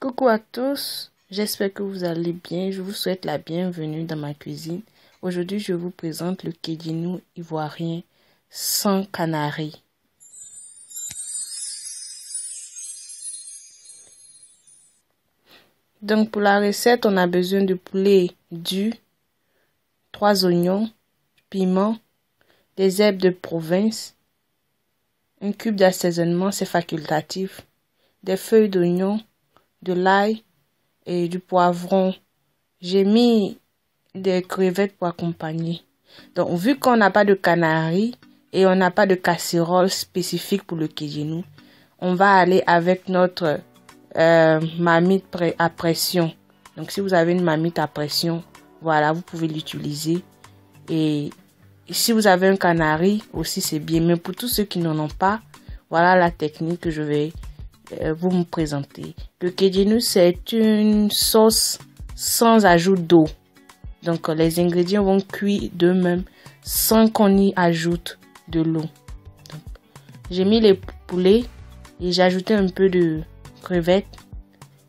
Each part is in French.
Coucou à tous, j'espère que vous allez bien. Je vous souhaite la bienvenue dans ma cuisine. Aujourd'hui, je vous présente le kédinou ivoirien sans canari. Donc pour la recette, on a besoin de poulet dur, 3 oignons, piment, des herbes de province, un cube d'assaisonnement, c'est facultatif, des feuilles d'oignon, de l'ail et du poivron. J'ai mis des crevettes pour accompagner. Donc vu qu'on n'a pas de canari et on n'a pas de casserole spécifique pour le kédinou, on va aller avec notre marmite à pression. Donc si vous avez une marmite à pression, voilà, vous pouvez l'utiliser. Et si vous avez un canari aussi, c'est bien. Mais pour tous ceux qui n'en ont pas, voilà la technique que je vais vous me présenter. Le kédinou, c'est une sauce sans ajout d'eau. Donc les ingrédients vont cuire d'eux-mêmes sans qu'on y ajoute de l'eau. J'ai mis les poulets et j'ai ajouté un peu de crevettes.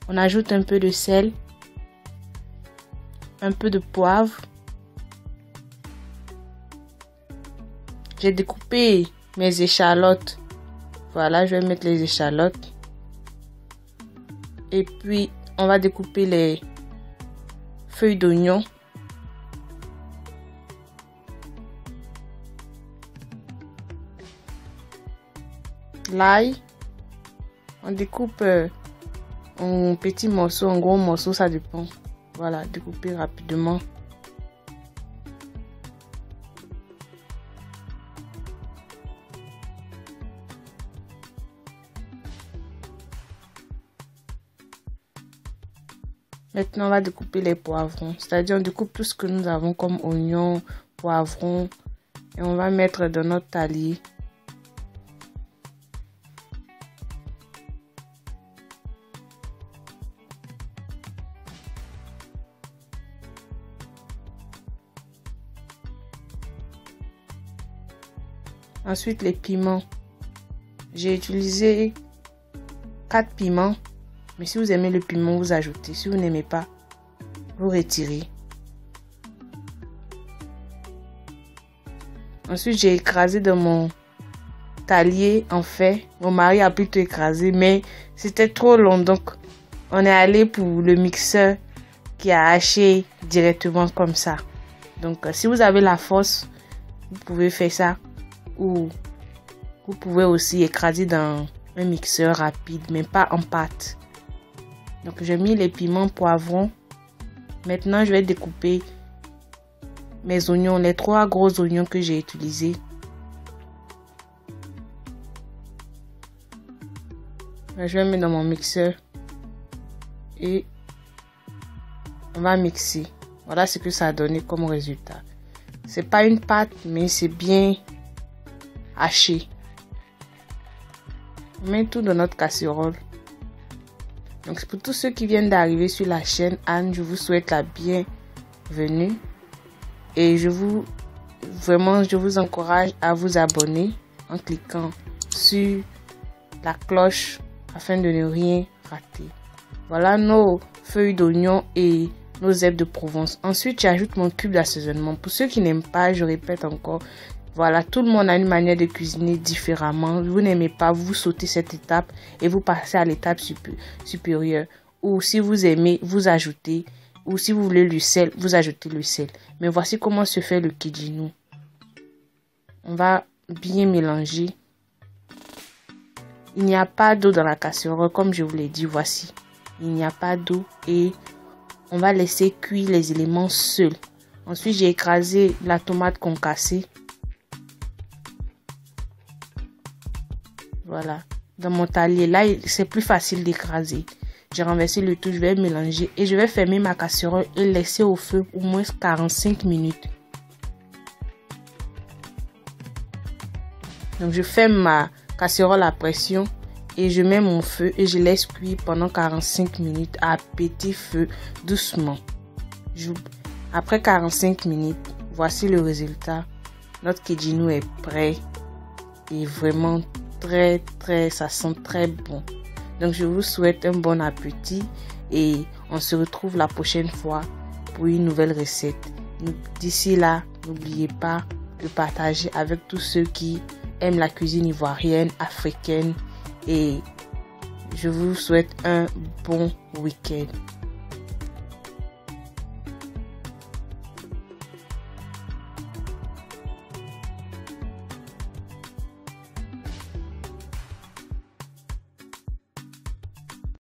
On ajoute un peu de sel, un peu de poivre. J'ai découpé mes échalotes. Voilà, je vais mettre les échalotes. Et puis, on va découper les feuilles d'oignon. L'ail. On découpe en petits morceaux, en gros morceaux, ça dépend. Voilà, découper rapidement. Maintenant, on va découper les poivrons. C'est-à-dire, on découpe tout ce que nous avons comme oignons, poivrons. Et on va mettre dans notre talier. Ensuite, les piments. J'ai utilisé 4 piments. Mais si vous aimez le piment, vous ajoutez. Si vous n'aimez pas, vous retirez. Ensuite, j'ai écrasé dans mon talier en fait. Mon mari a plutôt écrasé, mais c'était trop long. Donc, on est allé pour le mixeur qui a haché directement comme ça. Donc, si vous avez la force, vous pouvez faire ça. Ou vous pouvez aussi écraser dans un mixeur rapide, mais pas en pâte. Donc j'ai mis les piments, poivrons. Maintenant je vais découper mes oignons, les 3 gros oignons que j'ai utilisés. Là, je vais mettre dans mon mixeur et on va mixer. Voilà ce que ça a donné comme résultat. C'est pas une pâte, mais c'est bien haché. On met tout dans notre casserole. Donc pour tous ceux qui viennent d'arriver sur la chaîne Anne, je vous souhaite la bienvenue et je vous encourage à vous abonner en cliquant sur la cloche afin de ne rien rater. Voilà nos feuilles d'oignon et nos herbes de Provence. Ensuite, j'ajoute mon cube d'assaisonnement. Pour ceux qui n'aiment pas, je répète encore, voilà, tout le monde a une manière de cuisiner différemment. Vous n'aimez pas, vous sautez cette étape et vous passez à l'étape supérieure. Ou si vous aimez, vous ajoutez. Ou si vous voulez le sel, vous ajoutez le sel. Mais voici comment se fait le kédinou. On va bien mélanger. Il n'y a pas d'eau dans la casserole, comme je vous l'ai dit, voici. Il n'y a pas d'eau et on va laisser cuire les éléments seuls. Ensuite, j'ai écrasé la tomate concassée. Voilà, dans mon talier, là, c'est plus facile d'écraser. J'ai renversé le tout, je vais mélanger et je vais fermer ma casserole et laisser au feu au moins 45 minutes. Donc, je ferme ma casserole à pression et je mets mon feu et je laisse cuire pendant 45 minutes à petit feu, doucement. Après 45 minutes, voici le résultat. Notre kédinou est prêt et vraiment ça sent très bon. Donc je vous souhaite un bon appétit et on se retrouve la prochaine fois pour une nouvelle recette. D'ici là, n'oubliez pas de partager avec tous ceux qui aiment la cuisine ivoirienne, africaine, et je vous souhaite un bon week-end.